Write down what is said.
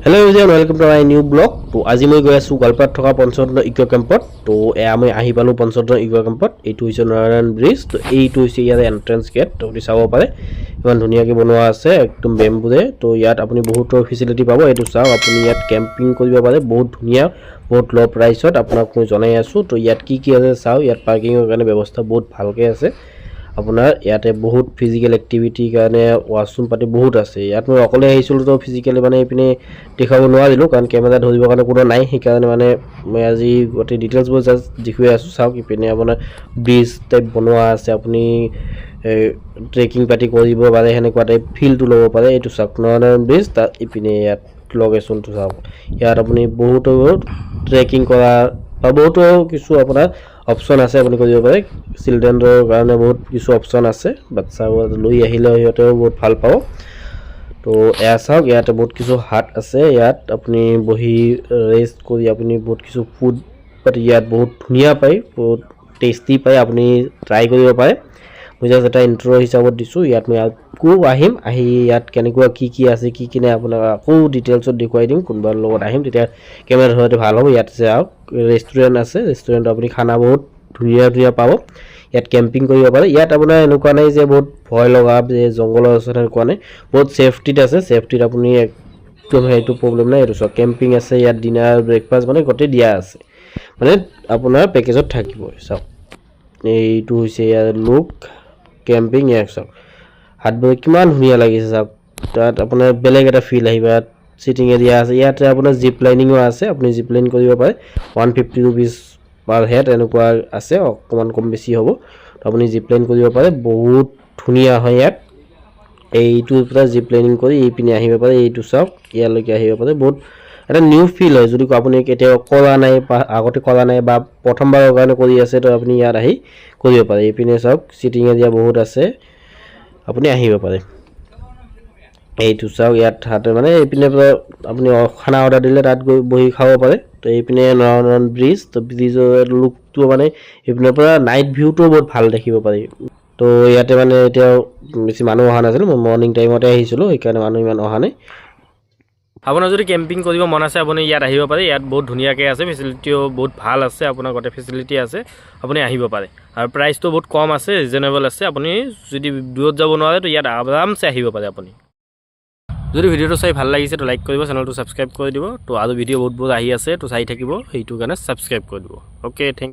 Hello everyone, welcome to my new blog. তো আজি মই গৈ আছো গোৱালপাৰাত থকা পঞ্চৰত্ন ইকো কেম্পত। তো আমি আহি পালো পঞ্চৰত্ন ইকো কেম্পত। এইটো হৈছে নাৰায়ণ ব্ৰিজ। তো এইটো হৈছে ইয়াৰ এন্ট্ৰেন্স গেট। তো আপুনি চাব পাৰে ইমান ধুনীয়াকৈ বনোৱা আছে একদম বেম্বুৰে। তো ইয়াত আপুনি বহুত ফেচিলিটি পাব। এইটো চাওক, আপুনি ইয়াত কেম্পিং কৰিব পাৰে বহুত ধুনীয়া, বহুত ল' প্ৰাইচত আপোনাক মই জনাই আছো। তো ইয়াত কি কি আছে চাওক, ইয়াত পাৰ্কিঙৰ কাৰণে ব্যৱস্থা বহুত ভালকৈ আছে। আপোনাৰ ইয়াতে বহুত ফিজিকেল এক্টিভিটিৰ কাৰণে ৱাশৰুম পাতি বহুত আছে। ইয়াত মই অকলে আহিছিলোঁ, তো ফিজিকেলি মানে এইপিনে দেখাব নোৱাৰিলোঁ কাৰণ কেমেৰা ধৰিবৰ কাৰণে কোনো নাই। সেইকাৰণে মানে মই আজি গোটেই ডিটেইলছবোৰ জাষ্ট দেখুৱাই আছোঁ। চাওক, ইপিনে আপোনাৰ ব্ৰিজ টাইপ বনোৱা আছে, আপুনি ট্ৰেকিং পাতি কৰিব পাৰে, সেনেকুৱা টাইপ ফিলটো ল'ব পাৰে। এইটো চাওক নাৰায়ণ ব্ৰিজ, তাত ইপিনে ইয়াত লোকেশ্যনটো চাওক। ইয়াত আপুনি বহুতো ট্ৰেকিং কৰা বা বহুতো কিছু আপোনাৰ অপশ্যন আছে, আপুনি কৰিব পাৰে। চিলড্ৰেনৰ কাৰণে বহুত কিছু অপশ্যন আছে, বাচ্চাবোৰ লৈ আহিলে সিহঁতেও বহুত ভাল পাব। তো এয়া চাওক, ইয়াতে বহুত কিছু হাট আছে। ইয়াত আপুনি বহি ৰেষ্ট কৰি আপুনি বহুত কিছু ফুড পাতি ইয়াত বহুত ধুনীয়া পায়, বহুত টেষ্টি পায়, আপুনি ট্ৰাই কৰিব পাৰে। মই জাষ্ট এটা ইণ্ট্ৰ' হিচাপত দিছোঁ। ইয়াত মই আকৌ আহিম, আহি ইয়াত কেনেকুৱা কি কি আছে কি কি নাই আপোনাক আকৌ ডিটেইলছত দেখুৱাই দিম। কোনোবাৰ লগত আহিম তেতিয়া কেমেৰা ধৰাটো ভাল হ'ব। ইয়াত চাওক ৰেষ্টুৰেণ্ট আছে, ৰেষ্টুৰেণ্টত আপুনি খানা বহুত ধুনীয়া ধুনীয়া পাব। ইয়াত কেম্পিং কৰিব পাৰে। ইয়াত আপোনাৰ এনেকুৱা নাই যে বহুত ভয় লগা যে জংঘলৰ ওচৰত, এনেকুৱা নাই, বহুত ছেফটিত আছে। ছেফটিত আপুনি একদম সেইটো প্ৰব্লেম নাই। এইটো চাওক কেম্পিং আছে, ইয়াত ডিনাৰ ব্ৰেকফাষ্ট মানে গোটেই দিয়া আছে, মানে আপোনাৰ পেকেজত থাকিব। চাওক এইটো হৈছে ইয়াৰ লুক কেম্পিং। ইয়াক চাওক হাতবোৰ কিমান ধুনীয়া লাগিছে। চাওক তাত আপোনাৰ বেলেগ এটা ফিল আহিব। ইয়াত চিটিং এৰিয়া আছে, ইয়াতে আপোনাৰ জিপ লাইনিঙো আছে, আপুনি জিপ লাইন কৰিব পাৰে। 150 ৰুপিজ পাৰ হেড এনেকুৱা আছে, অকণমান কম বেছি হ'ব। তো আপুনি জিপ লাইন কৰিব পাৰে, বহুত ধুনীয়া হয়। ইয়াত এইটোৰ পৰা জিপ লাইনিং কৰি এইপিনে আহিব পাৰে। এইটো চাওক ইয়ালৈকে আহিব পাৰে, বহুত এটা নিউ ফিল হয়। যদি আপুনি কেতিয়াও কৰা নাই বা আগতে কৰা নাই বা প্ৰথমবাৰৰ কাৰণে কৰি আছে, তো আপুনি ইয়াত আহি কৰিব পাৰে। এইপিনে চাওক চিটিং এৰিয়া বহুত আছে, আপুনি আহিব পাৰে। এইটো চাওক ইয়াত হাতে মানে এইপিনে পৰা আপুনি খানা অৰ্ডাৰ দিলে তাত গৈ বহি খাব পাৰে। তো এইপিনে নাৰায়ণ ব্ৰিজ, তো ব্ৰিজৰ লুকটো মানে এইপিনৰ পৰা নাইট ভিউটোও বহুত ভাল দেখিব পাৰি। তো ইয়াতে মানে এতিয়াও বেছি মানুহ অহা নাছিল, মই মৰ্ণিং টাইমতে আহিছিলোঁ, সেইকাৰণে মানুহ ইমান অহা নাই। আপোনাৰ যদি কেম্পিং কৰিব মন আছে আপুনি ইয়াত আহিব পাৰে। ইয়াত বহুত ধুনীয়াকৈ আছে, ফেচিলিটিও বহুত ভাল আছে, আপোনাৰ গোটেই ফেচিলিটি আছে, আপুনি আহিব পাৰে। আৰু প্ৰাইচটো বহুত কম আছে, ৰিজনেবল আছে। আপুনি যদি দূৰত যাব নোৱাৰে তো ইয়াত আৰামছে আহিব পাৰে আপুনি। যদি ভিডিঅ'টো চাই ভাল লাগিছে তো লাইক কৰিব, চেনেলটো ছাবস্ক্ৰাইব কৰি দিব। তো আৰু ভিডিঅ' বহুত আহি আছে, তো চাই থাকিব, সেইটো কাৰণে ছাবস্ক্ৰাইব কৰি দিব। Okay, thank U.